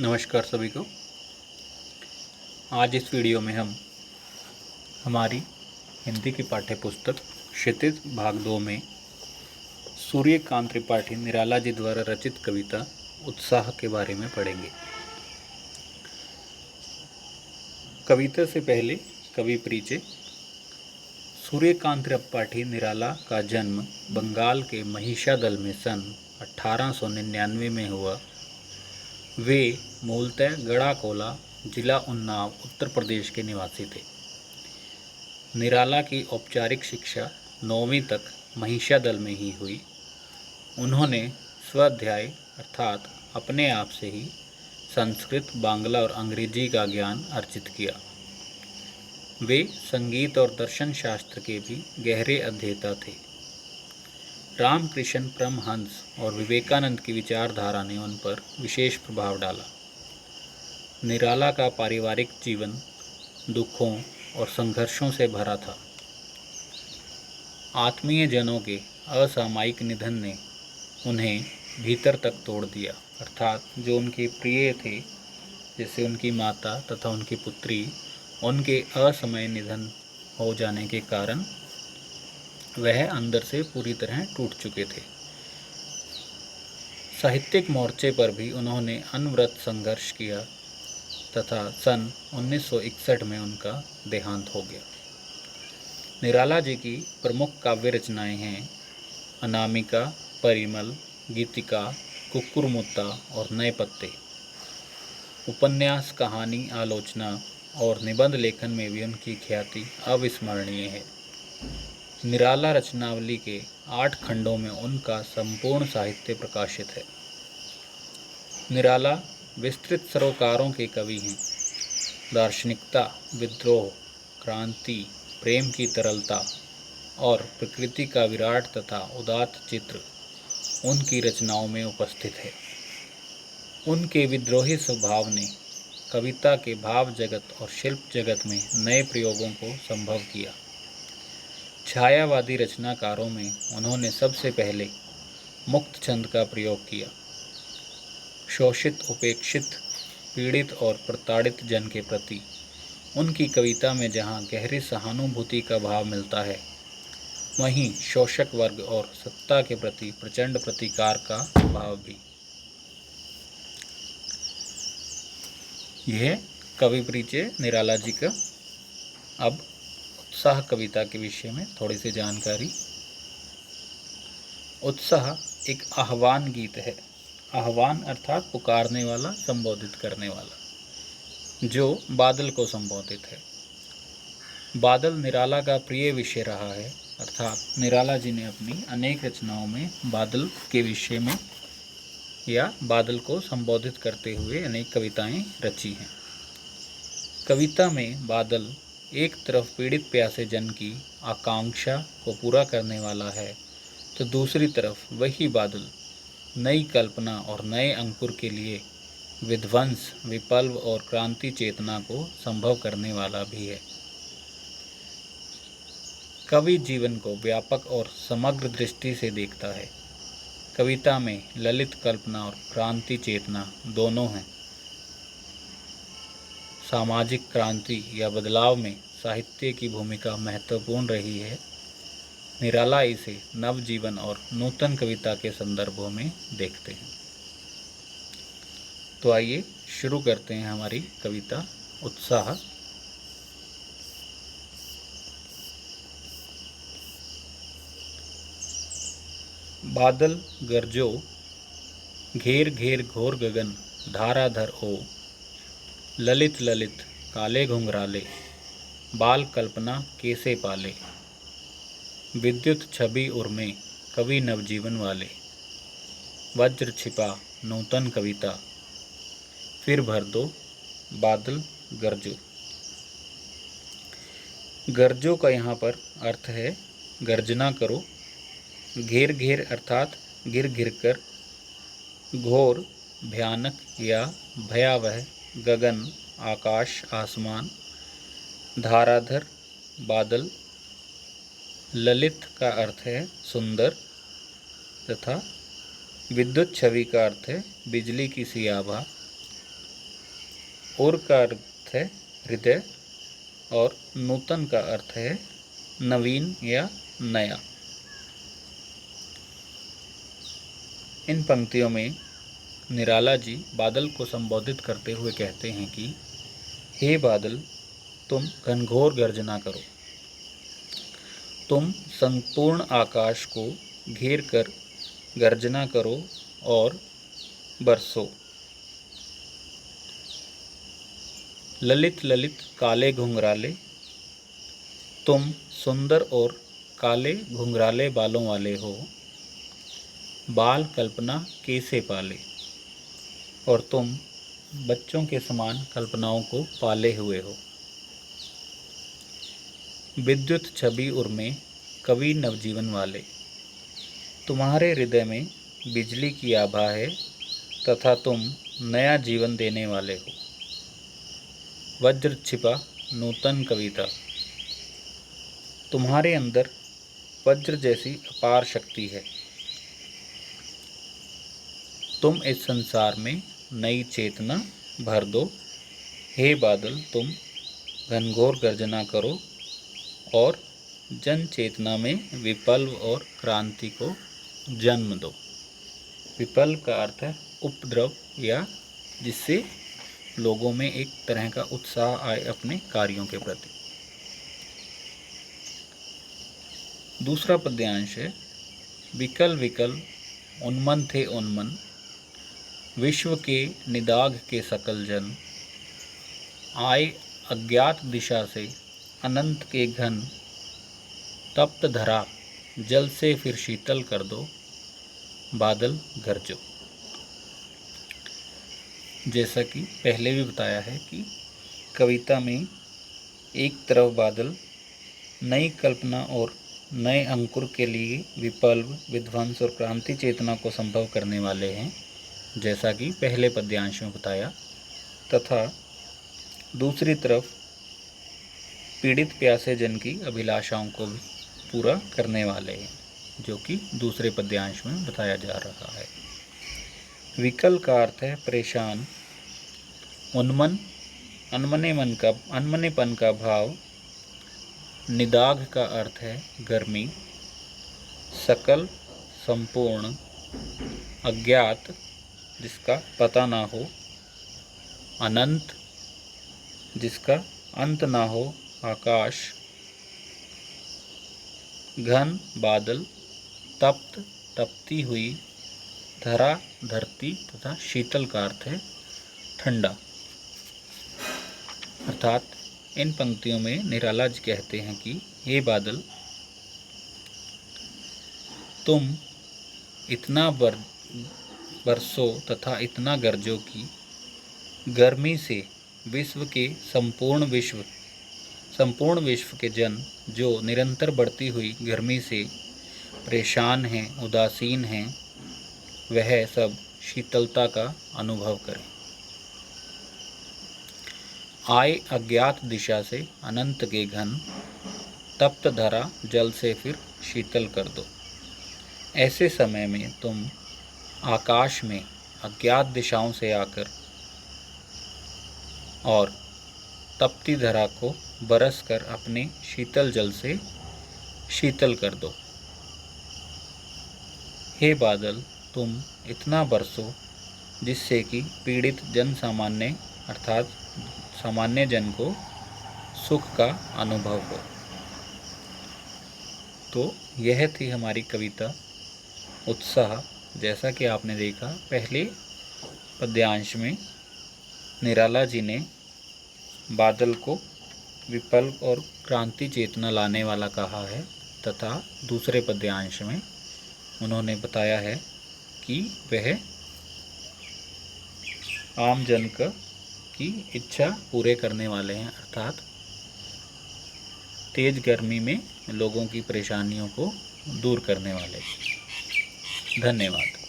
नमस्कार सभी को। आज इस वीडियो में हम हमारी हिंदी की पाठ्य पुस्तक क्षितिज भाग 2 में सूर्यकांत त्रिपाठी निराला जी द्वारा रचित कविता उत्साह के बारे में पढ़ेंगे। कविता से पहले कवि परिचय। सूर्यकांत त्रिपाठी निराला का जन्म बंगाल के महिषादल में सन 1899 में हुआ। वे मूलतः गढ़ाकोला, जिला उन्नाव, उत्तर प्रदेश के निवासी थे। निराला की औपचारिक शिक्षा 9वीं तक महिषादल में ही हुई। उन्होंने स्वाध्याय अर्थात अपने आप से ही संस्कृत, बांग्ला और अंग्रेजी का ज्ञान अर्जित किया। वे संगीत और दर्शन शास्त्र के भी गहरे अध्येता थे। रामकृष्ण परमहंस और विवेकानंद की विचारधारा ने उन पर विशेष प्रभाव डाला। निराला का पारिवारिक जीवन दुखों और संघर्षों से भरा था। आत्मीय जनों के असामयिक निधन ने उन्हें भीतर तक तोड़ दिया, अर्थात जो उनके प्रिय थे, जैसे उनकी माता तथा उनकी पुत्री, उनके असमय निधन हो जाने के कारण वह अंदर से पूरी तरह टूट चुके थे। साहित्यिक मोर्चे पर भी उन्होंने अनवरत संघर्ष किया तथा सन 1961 में उनका देहांत हो गया। निराला जी की प्रमुख काव्य रचनाएं हैं अनामिका, परिमल, गीतिका, कुक्कुरमुत्ता और नए पत्ते। उपन्यास, कहानी, आलोचना और निबंध लेखन में भी उनकी ख्याति अविस्मरणीय है। निराला रचनावली के 8 खंडों में उनका संपूर्ण साहित्य प्रकाशित है। निराला विस्तृत सरोकारों के कवि हैं। दार्शनिकता, विद्रोह, क्रांति, प्रेम की तरलता और प्रकृति का विराट तथा उदात्त चित्र उनकी रचनाओं में उपस्थित है। उनके विद्रोही स्वभाव ने कविता के भाव जगत और शिल्प जगत में नए प्रयोगों को संभव किया। छायावादी रचनाकारों में उन्होंने सबसे पहले मुक्त छंद का प्रयोग किया। शोषित, उपेक्षित, पीड़ित और प्रताड़ित जन के प्रति उनकी कविता में जहाँ गहरी सहानुभूति का भाव मिलता है, वहीं शोषक वर्ग और सत्ता के प्रति प्रचंड प्रतिकार का भाव भी। यह कवि परिचय निराला जी का। अब उत्साह कविता के विषय में थोड़ी सी जानकारी। उत्साह एक आह्वान गीत है। आह्वान अर्थात पुकारने वाला, संबोधित करने वाला, जो बादल को संबोधित है। बादल निराला का प्रिय विषय रहा है, अर्थात निराला जी ने अपनी अनेक रचनाओं में बादल के विषय में या बादल को संबोधित करते हुए अनेक कविताएं रची हैं। कविता में बादल एक तरफ पीड़ित प्यासे जन की आकांक्षा को पूरा करने वाला है, तो दूसरी तरफ वही बादल नई कल्पना और नए अंकुर के लिए विध्वंस, विप्लव और क्रांति चेतना को संभव करने वाला भी है। कवि जीवन को व्यापक और समग्र दृष्टि से देखता है। कविता में ललित कल्पना और क्रांति चेतना दोनों हैं। सामाजिक क्रांति या बदलाव में साहित्य की भूमिका महत्वपूर्ण रही है। निराला इसे नवजीवन और नूतन कविता के संदर्भों में देखते हैं। तो आइए शुरू करते हैं हमारी कविता उत्साह। बादल गरजो, घेर घेर घोर गगन, धाराधर ओ, ललित ललित काले घुंघराले, बाल कल्पना कैसे पाले, विद्युत छवि उर्मे कवि नवजीवन वाले, वज्र छिपा नूतन कविता, फिर भर दो बादल गरजो। गरजो का यहाँ पर अर्थ है गर्जना करो। घेर घेर अर्थात गिर गिर कर, घोर भयानक या भयावह, गगन आकाश आसमान, धाराधर बादल, ललित का अर्थ है सुंदर तथा विद्युत छवि का अर्थ है बिजली की सी आभा, और का अर्थ है हृदय और नूतन का अर्थ है नवीन या नया। इन पंक्तियों में निराला जी बादल को संबोधित करते हुए कहते हैं कि हे बादल, तुम घनघोर गर्जना करो, तुम संपूर्ण आकाश को घेर कर गर्जना करो और बरसो। ललित ललित काले घुंघराले, तुम सुंदर और काले घुंघराले बालों वाले हो, बाल कल्पना कैसे पाले, और तुम बच्चों के समान कल्पनाओं को पाले हुए हो। विद्युत छवि उर्मे कवि नवजीवन वाले, तुम्हारे हृदय में बिजली की आभा है तथा तुम नया जीवन देने वाले हो। वज्र छिपा नूतन कविता, तुम्हारे अंदर वज्र जैसी अपार शक्ति है। तुम इस संसार में नई चेतना भर दो। हे बादल, तुम घनघोर गर्जना करो और जन चेतना में विप्लव और क्रांति को जन्म दो। विप्लव का अर्थ है उपद्रव, या जिससे लोगों में एक तरह का उत्साह आए अपने कार्यों के प्रति। दूसरा पद्यांश है विकल विकल उन्मन थे उन्मन, विश्व के निदाघ के सकल जन, आए अज्ञात दिशा से अनंत के घन, तप्त धरा जल से फिर शीतल कर दो, बादल गरजो। जैसा कि पहले भी बताया है कि कविता में एक तरफ बादल नई कल्पना और नए अंकुर के लिए विप्लव, विध्वंस और क्रांति चेतना को संभव करने वाले हैं, जैसा कि पहले पद्यांश में बताया, तथा दूसरी तरफ पीड़ित प्यासे जन की अभिलाषाओं को भी पूरा करने वाले हैं, जो कि दूसरे पद्यांश में बताया जा रहा है। विकल का अर्थ है परेशान, उन्मन अनमनेपन का भाव, निदाघ का अर्थ है गर्मी, सकल संपूर्ण, अज्ञात जिसका पता ना हो, अनंत जिसका अंत ना हो, आकाश, घन बादल, तप्त तपती हुई, धरा धरती तथा शीतल का अर्थ है ठंडा। अर्थात इन पंक्तियों में निराला जी कहते हैं कि हे बादल, तुम इतना बरसो तथा इतना गरजो कि गर्मी से संपूर्ण विश्व के जन जो निरंतर बढ़ती हुई गर्मी से परेशान हैं, उदासीन हैं, वह सब शीतलता का अनुभव करें। आए अज्ञात दिशा से अनंत के घन, तप्त धरा जल से फिर शीतल कर दो। ऐसे समय में तुम आकाश में अज्ञात दिशाओं से आकर और तपती धरा को बरस कर अपने शीतल जल से शीतल कर दो। हे बादल, तुम इतना बरसो जिससे कि पीड़ित जन सामान्य अर्थात सामान्य जन को सुख का अनुभव हो। तो यह थी हमारी कविता उत्साह। जैसा कि आपने देखा, पहले पद्यांश में निराला जी ने बादल को विप्लव और क्रांति चेतना लाने वाला कहा है, तथा दूसरे पद्यांश में उन्होंने बताया है कि वह आम जन की इच्छा पूरे करने वाले हैं, अर्थात तेज गर्मी में लोगों की परेशानियों को दूर करने वाले। धन्यवाद।